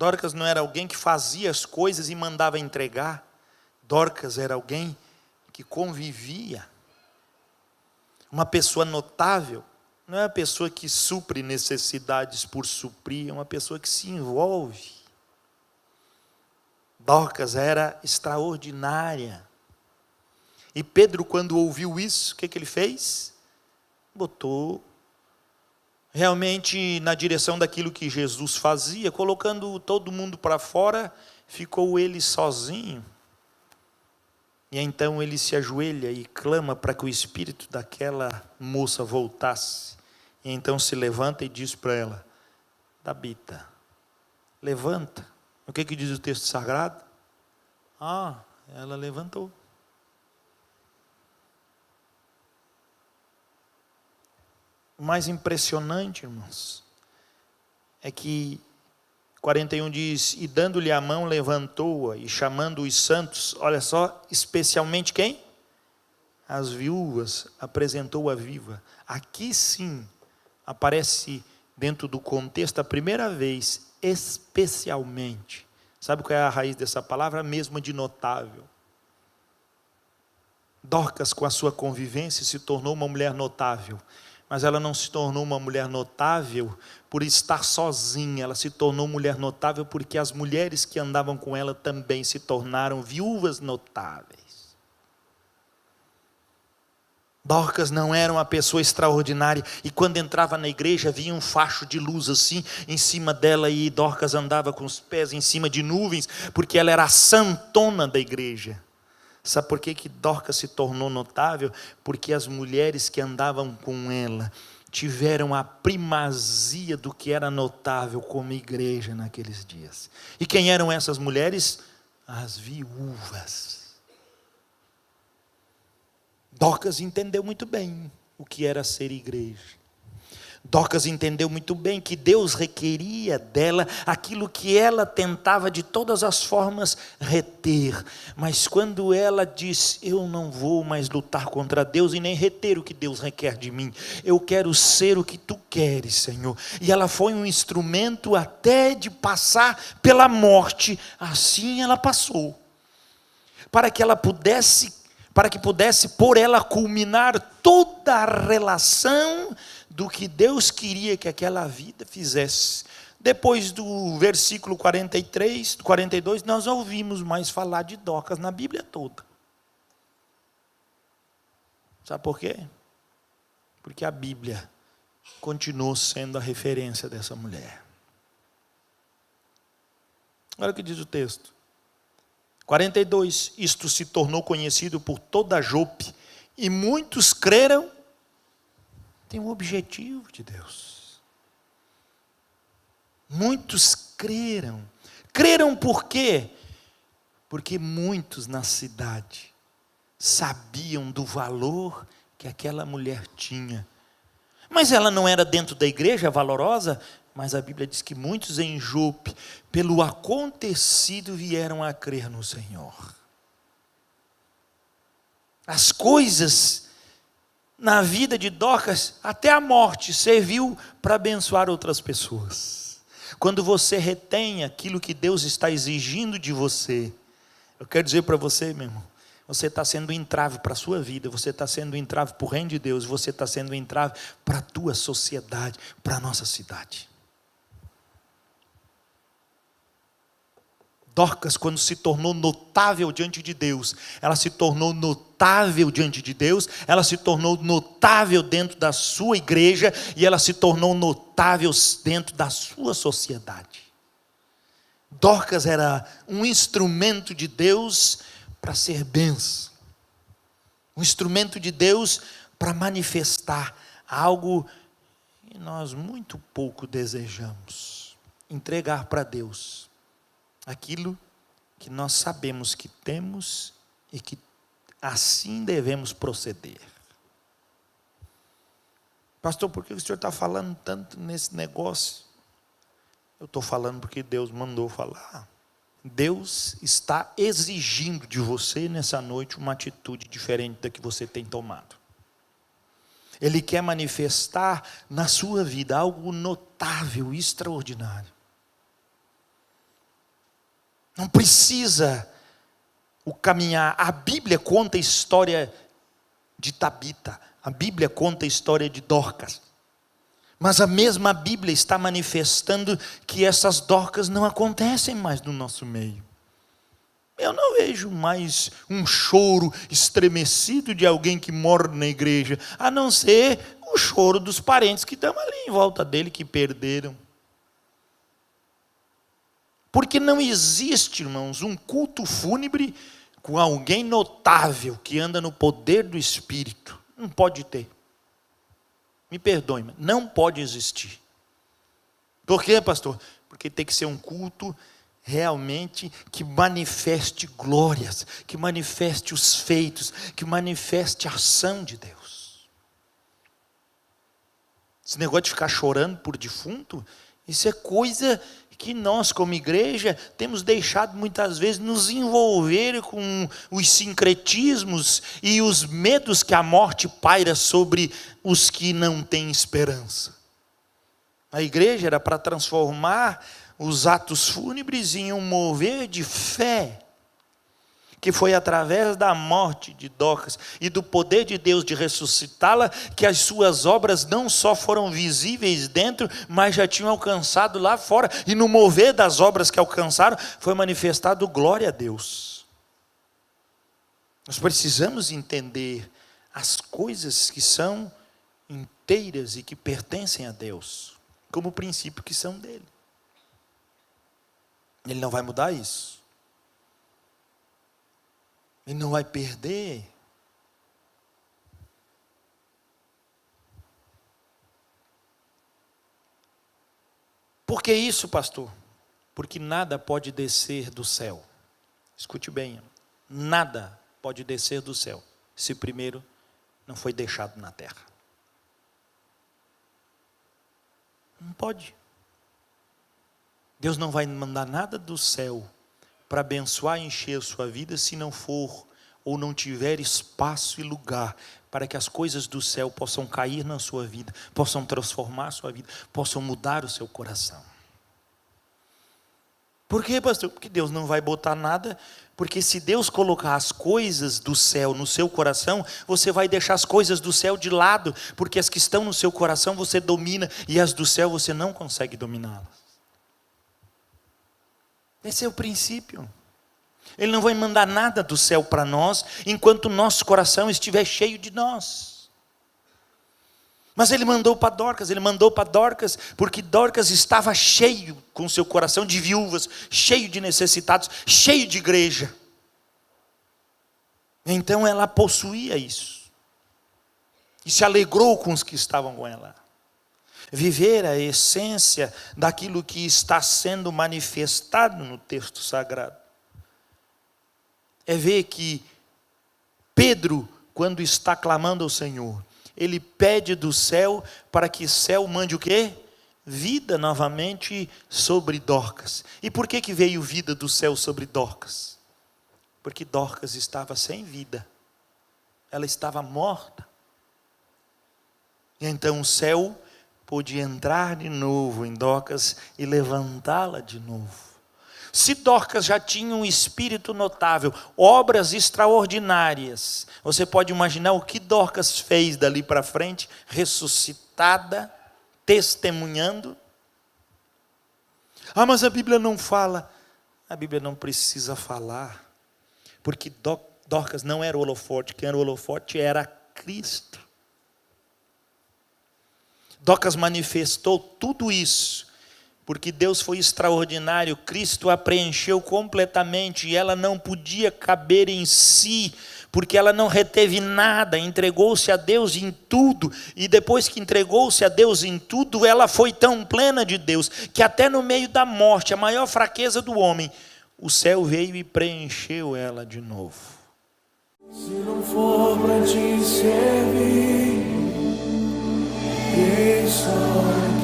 Dorcas não era alguém que fazia as coisas e mandava entregar. Dorcas era alguém que convivia. Uma pessoa notável não é uma pessoa que supre necessidades por suprir, é uma pessoa que se envolve. Dorcas era extraordinária. E Pedro, quando ouviu isso, o que ele fez? Botou realmente na direção daquilo que Jesus fazia, colocando todo mundo para fora, ficou ele sozinho. E então ele se ajoelha e clama para que o espírito daquela moça voltasse. E então se levanta e diz para ela: Tabita, levanta. O que diz o texto sagrado? Ela levantou. O mais impressionante, irmãos, é que 41 diz: e dando-lhe a mão, levantou-a, e chamando os santos, olha só, especialmente quem? As viúvas, apresentou-a viva. Aqui sim, aparece dentro do contexto, a primeira vez, especialmente. Sabe qual é a raiz dessa palavra? A mesma de notável. Dorcas, com a sua convivência, se tornou uma mulher notável. Mas ela não se tornou uma mulher notável por estar sozinha. Ela se tornou mulher notável porque as mulheres que andavam com ela também se tornaram viúvas notáveis. Dorcas não era uma pessoa extraordinária, e quando entrava na igreja, havia um facho de luz assim, em cima dela, e Dorcas andava com os pés em cima de nuvens, porque ela era a santona da igreja. Sabe por que Dorcas se tornou notável? Porque as mulheres que andavam com ela tiveram a primazia do que era notável como igreja naqueles dias. E quem eram essas mulheres? As viúvas. Dorcas entendeu muito bem o que era ser igreja. Dorcas entendeu muito bem que Deus requeria dela aquilo que ela tentava de todas as formas reter. Mas quando ela disse: eu não vou mais lutar contra Deus e nem reter o que Deus requer de mim, eu quero ser o que tu queres, Senhor. E ela foi um instrumento até de passar pela morte. Assim ela passou, para que pudesse por ela culminar toda a relação do que Deus queria que aquela vida fizesse. Depois do versículo 43, 42, nós ouvimos mais falar de Dorcas na Bíblia toda. Sabe por quê? Porque a Bíblia continuou sendo a referência dessa mulher. Olha o que diz o texto. 42, isto se tornou conhecido por toda Jope, e muitos creram. Tem um objetivo de Deus. Muitos creram. Creram por quê? Porque muitos na cidade sabiam do valor que aquela mulher tinha. Mas ela não era dentro da igreja valorosa, mas a Bíblia diz que muitos em Jope, pelo acontecido, vieram a crer no Senhor. As coisas na vida de Dorcas, até a morte, serviu para abençoar outras pessoas. Quando você retém aquilo que Deus está exigindo de você, eu quero dizer para você, meu irmão, você está sendo um entrave para a sua vida, você está sendo um entrave para o reino de Deus, você está sendo um entrave para a tua sociedade, para a nossa cidade. Dorcas, quando se tornou notável diante de Deus, ela se tornou notável diante de Deus, ela se tornou notável dentro da sua igreja, e ela se tornou notável dentro da sua sociedade. Dorcas era um instrumento de Deus para ser bênção, um instrumento de Deus para manifestar algo que nós muito pouco desejamos: entregar para Deus aquilo que nós sabemos que temos e que assim devemos proceder. Pastor, por que o senhor está falando tanto nesse negócio? Eu estou falando porque Deus mandou falar. Deus está exigindo de você nessa noite uma atitude diferente da que você tem tomado. Ele quer manifestar na sua vida algo notável, extraordinário. Não precisa o caminhar. A Bíblia conta a história de Tabita. A Bíblia conta a história de Dorcas. Mas a mesma Bíblia está manifestando que essas Dorcas não acontecem mais no nosso meio. Eu não vejo mais um choro estremecido de alguém que mora na igreja, a não ser o choro dos parentes que estão ali em volta dele, que perderam. Porque não existe, irmãos, um culto fúnebre com alguém notável que anda no poder do Espírito. Não pode ter. Me perdoe, mas não pode existir. Por quê, pastor? Porque tem que ser um culto realmente que manifeste glórias, que manifeste os feitos, que manifeste a ação de Deus. Esse negócio de ficar chorando por defunto, isso é coisa que nós como igreja temos deixado muitas vezes nos envolver com os sincretismos e os medos que a morte paira sobre os que não têm esperança. A igreja era para transformar os atos fúnebres em um mover de fé, que foi através da morte de Dorcas e do poder de Deus de ressuscitá-la, que as suas obras não só foram visíveis dentro, mas já tinham alcançado lá fora, e no mover das obras que alcançaram, foi manifestado glória a Deus. Nós precisamos entender as coisas que são inteiras e que pertencem a Deus, como princípio que são dele. Ele não vai mudar isso. Ele não vai perder. Por que isso, pastor? Porque nada pode descer do céu. Escute bem, nada pode descer do céu, se primeiro não foi deixado na terra. Não pode. Deus não vai mandar nada do céu para abençoar e encher a sua vida se não for ou não tiver espaço e lugar para que as coisas do céu possam cair na sua vida, possam transformar a sua vida, possam mudar o seu coração. Por quê, pastor? Porque Deus não vai botar nada, porque se Deus colocar as coisas do céu no seu coração, você vai deixar as coisas do céu de lado, porque as que estão no seu coração você domina e as do céu você não consegue dominá-las. Esse é o princípio. Ele não vai mandar nada do céu para nós, enquanto o nosso coração estiver cheio de nós. Mas ele mandou para Dorcas, porque Dorcas estava cheio com seu coração de viúvas, cheio de necessitados, cheio de igreja. Então ela possuía isso. E se alegrou com os que estavam com ela. Viver a essência daquilo que está sendo manifestado no texto sagrado. É ver que Pedro, quando está clamando ao Senhor, ele pede do céu para que o céu mande o quê? Vida novamente sobre Dorcas. E por que veio vida do céu sobre Dorcas? Porque Dorcas estava sem vida. Ela estava morta. E então o céu pôde entrar de novo em Dorcas e levantá-la de novo. Se Dorcas já tinha um espírito notável, obras extraordinárias, você pode imaginar o que Dorcas fez dali para frente, ressuscitada, testemunhando. Ah, mas a Bíblia não fala. A Bíblia não precisa falar, porque Dorcas não era o holofote, quem era o holofote era Cristo. Dorcas manifestou tudo isso, porque Deus foi extraordinário, Cristo a preencheu completamente, e ela não podia caber em si, porque ela não reteve nada, entregou-se a Deus em tudo, e depois que entregou-se a Deus em tudo, ela foi tão plena de Deus, que até no meio da morte, a maior fraqueza do homem, o céu veio e preencheu ela de novo. Se não for para te servir, quem sou?